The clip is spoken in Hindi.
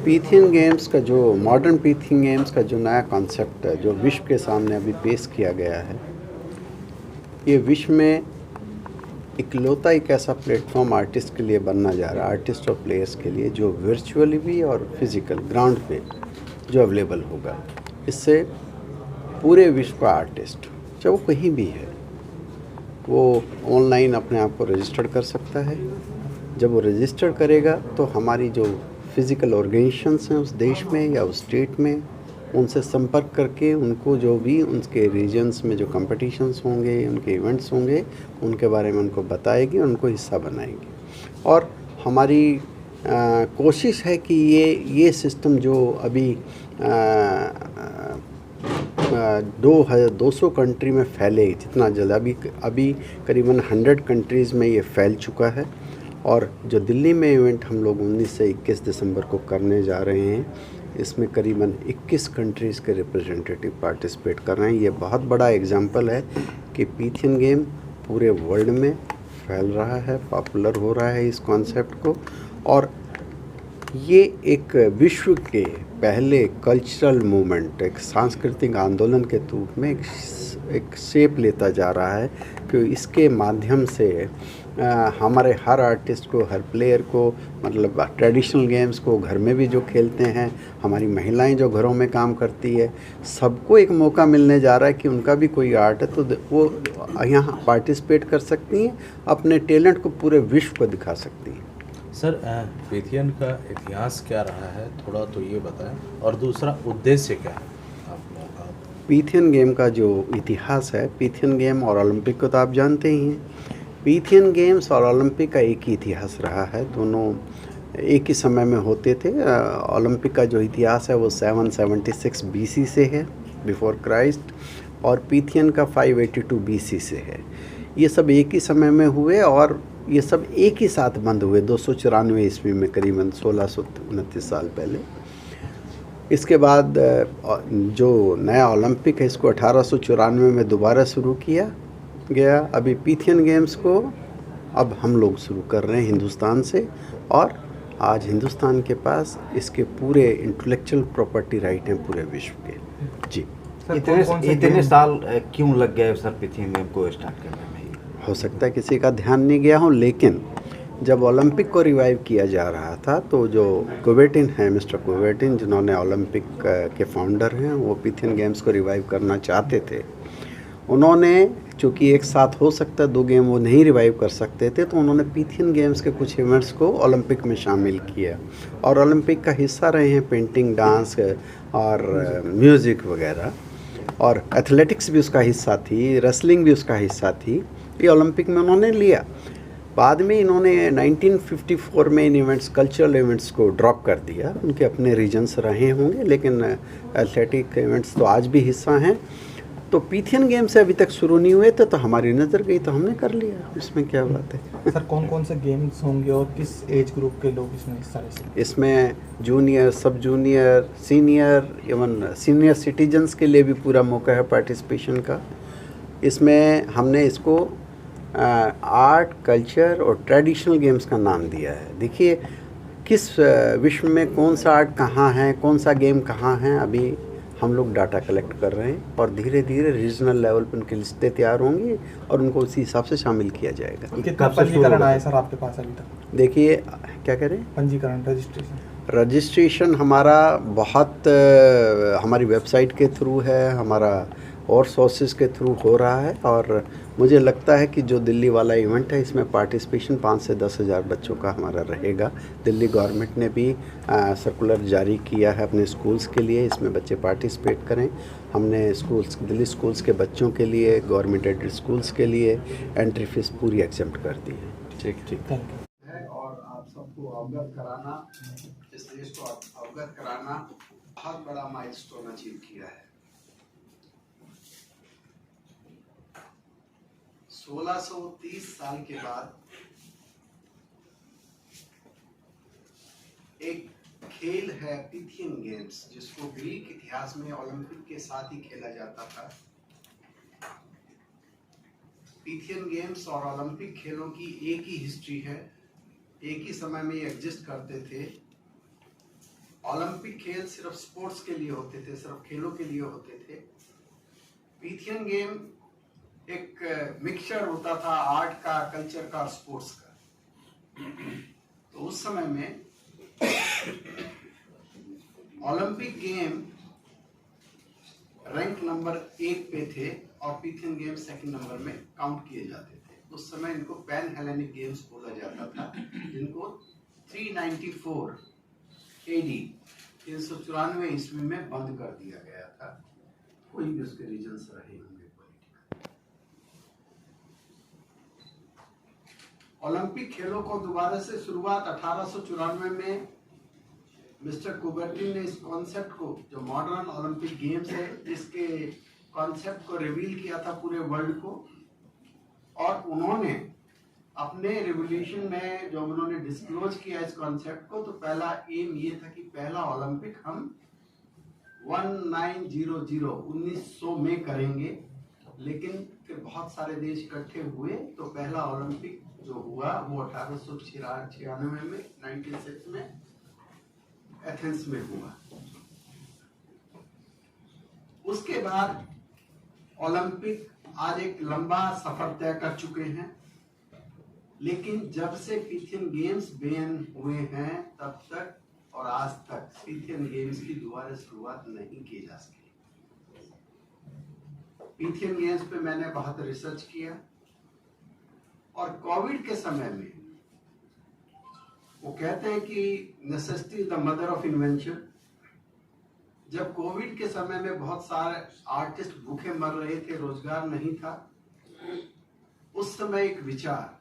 पीथियन गेम्स का जो मॉडर्न पीथियन गेम्स का जो नया कॉन्सेप्ट है, जो विश्व के सामने अभी पेश किया गया है, ये विश्व में इकलौता एक ऐसा प्लेटफॉर्म आर्टिस्ट के लिए बनना जा रहा है, आर्टिस्ट और प्लेयर्स के लिए, जो वर्चुअली भी और फिज़िकल ग्राउंड पे जो अवेलेबल होगा। इससे पूरे विश्व का आर्टिस्ट, चाहे वो कहीं भी है, वो ऑनलाइन अपने आप को रजिस्टर कर सकता है। जब वो रजिस्टर करेगा तो हमारी जो फिज़िकल ऑर्गेनाइजेशंस हैं उस देश में या उस स्टेट में, उनसे संपर्क करके उनको जो भी उनके रीजन्स में जो कंपटीशंस होंगे, उनके इवेंट्स होंगे, उनके बारे में उनको बताएगी, उनको हिस्सा बनाएगी। और हमारी कोशिश है कि ये सिस्टम जो अभी 200 कंट्री में फैले, जितना जल्द अभी करीबन 100 कंट्रीज़ में ये फैल चुका है। और जो दिल्ली में इवेंट हम लोग 19 से 21 दिसंबर को करने जा रहे हैं, इसमें करीबन 21 कंट्रीज़ के रिप्रेजेंटेटिव पार्टिसिपेट कर रहे हैं। ये बहुत बड़ा एग्जांपल है कि पीथियन गेम पूरे वर्ल्ड में फैल रहा है, पॉपुलर हो रहा है इस कॉन्सेप्ट को। और ये एक विश्व के पहले कल्चरल मूवमेंट, एक सांस्कृतिक आंदोलन के रूप में एक शेप लेता जा रहा है कि इसके माध्यम से हमारे हर आर्टिस्ट को, हर प्लेयर को, मतलब ट्रेडिशनल गेम्स को घर में भी जो खेलते हैं, हमारी महिलाएं जो घरों में काम करती है, सबको एक मौका मिलने जा रहा है कि उनका भी कोई आर्ट है तो वो यहाँ पार्टिसिपेट कर सकती हैं, अपने टैलेंट को पूरे विश्व को दिखा सकती हैं। सर, पीथियन का इतिहास क्या रहा है, थोड़ा तो ये बताएं, और दूसरा उद्देश्य क्या है आप लोगों का? पीथियन गेम का जो इतिहास है, पीथियन गेम और ओलंपिक को तो आप जानते ही हैं। पीथियन गेम्स और ओलंपिक का एक ही इतिहास रहा है, दोनों एक ही समय में होते थे। ओलंपिक का जो इतिहास है वो 776 BC से है, बिफोर क्राइस्ट, और पीथियन का 582 BC से है। ये सब एक ही समय में हुए और ये सब एक ही साथ बंद हुए 294 ईस्वी में, करीबन 1629 साल पहले। इसके बाद जो नया ओलंपिक है, इसको 1894 में दोबारा शुरू किया गया। अभी पीथियन गेम्स को अब हम लोग शुरू कर रहे हैं हिंदुस्तान से, और आज हिंदुस्तान के पास इसके पूरे इंटेलेक्चुअल प्रॉपर्टी राइट हैं पूरे विश्व के। जी, इतने साल क्यों लग गए सर पीथियन गेम को स्टार्ट करने में? हो सकता है किसी का ध्यान नहीं गया हो, लेकिन जब ओलंपिक को रिवाइव किया जा रहा था तो जो कुबेर्टिन है, मिस्टर कुबेर्टिन, जिन्होंने ओलंपिक के फाउंडर हैं, वो पीथियन गेम्स को रिवाइव करना चाहते थे। उन्होंने, चूँकि एक साथ हो सकता है 2 गेम वो नहीं रिवाइव कर सकते थे, तो उन्होंने पीथियन गेम्स के कुछ इवेंट्स को ओलंपिक में शामिल किया, और ओलंपिक का हिस्सा रहे हैं पेंटिंग, डांस और म्यूज़िक वगैरह, और एथलेटिक्स भी उसका हिस्सा थी, रेसलिंग भी उसका हिस्सा थी। ये ओलंपिक में उन्होंने लिया। बाद में इन्होंने 1954 में इन इवेंट्स, कल्चरल इवेंट्स को ड्रॉप कर दिया। उनके अपने रीजन्स रहे होंगे, लेकिन एथलेटिक इवेंट्स तो आज भी हिस्सा हैं। तो पीथियन गेम से अभी तक शुरू नहीं हुए थे, तो हमारी नज़र गई तो हमने कर लिया, इसमें क्या बात है। सर, कौन कौन से गेम्स होंगे और किस एज ग्रुप के लोग इसमें हिस्सा ले सकते हैं? इसमें जूनियर, सब junior, senior, even senior citizens के लिए भी पूरा मौका है पार्टिसिपेशन का। इसमें हमने इसको आर्ट, कल्चर और ट्रेडिशनल गेम्स का नाम दिया है। देखिए, किस विश्व में कौन सा आर्ट कहाँ है, कौन सा गेम कहाँ है, अभी हम लोग डाटा कलेक्ट कर रहे हैं, और धीरे धीरे रीजनल लेवल पर उनकी लिस्टें तैयार होंगी और उनको उसी हिसाब से शामिल किया जाएगा। कितना पंजीकरण आया सर आपके पास अभी तक? देखिए, क्या करें, पंजीकरण, रजिस्ट्रेशन हमारा बहुत हमारी वेबसाइट के थ्रू है, हमारा और सोर्सेज के थ्रू हो रहा है, और मुझे लगता है कि जो दिल्ली वाला इवेंट है, इसमें पार्टिसिपेशन 5 से 10 हज़ार बच्चों का हमारा रहेगा। दिल्ली गवर्नमेंट ने भी सर्कुलर जारी किया है अपने स्कूल्स के लिए, इसमें बच्चे पार्टिसिपेट करें। हमने स्कूल्स, दिल्ली स्कूल्स के बच्चों के लिए, गवर्नमेंट एडेड स्कूल्स के लिए एंट्री फीस पूरी एग्जेम्प्ट कर दी है। ठीक है, और आप सबको अवगत कराना, इस देश को अवगत कराना बहुत बड़ा माइलस्टोन अचीव किया है। 1630 साल के बाद एक खेल है पीथियन गेम्स, जिसको ग्रीक इतिहास में ओलंपिक के साथ ही खेला जाता था। पीथियन गेम्स और ओलंपिक खेलों की एक ही हिस्ट्री है, एक ही समय में ये एग्जिस्ट करते थे। ओलंपिक खेल सिर्फ स्पोर्ट्स के लिए होते थे, सिर्फ खेलों के लिए होते थे। पीथियन गेम एक मिक्सचर होता था आर्ट का, कल्चर का, स्पोर्ट्स का। तो उस समय में ओलंपिक गेम रैंक नंबर 1 पे थे और पीथियन गेम सेकंड नंबर में काउंट किए जाते थे। उस समय इनको पैन हेलेनिक गेम्स बोला जाता था, जिनको 394 एडी 394 ईस्वी में बंद कर दिया गया था। कोई भी उसके रीजंस रहे होंगे पॉलिटिकल। ओलंपिक खेलों को दोबारा से शुरुआत 1894 में मिस्टर कुबर्टिन ने इस कॉन्सेप्ट को, जो मॉडर्न ओलंपिक गेम्स है, इसके कॉन्सेप्ट को रिवील किया था पूरे वर्ल्ड को। और उन्होंने अपने रिवोल्यूशन में जो उन्होंने डिस्क्लोज किया इस कॉन्सेप्ट को, तो पहला एम ये था कि पहला ओलंपिक हम 1900 में करेंगे। लेकिन फिर बहुत सारे देश इकट्ठे हुए, तो पहला ओलंपिक जो हुआ वो 1896 में 96 में एथेंस में हुआ। उसके बाद ओलंपिक आज एक लंबा सफर तय कर चुके हैं, लेकिन जब से पीथियन गेम्स बैन हुए हैं तब तक और आज तक पीथियन गेम्स की दोबारा शुरुआत नहीं की जा सकी। पीथियन गेम्स पे मैंने बहुत रिसर्च किया और कोविड के समय में वो कहते हैं कि necessity is the mother of invention. जब कोविड के समय में बहुत सारे आर्टिस्ट भूखे मर रहे थे, रोजगार नहीं था, उस समय एक विचार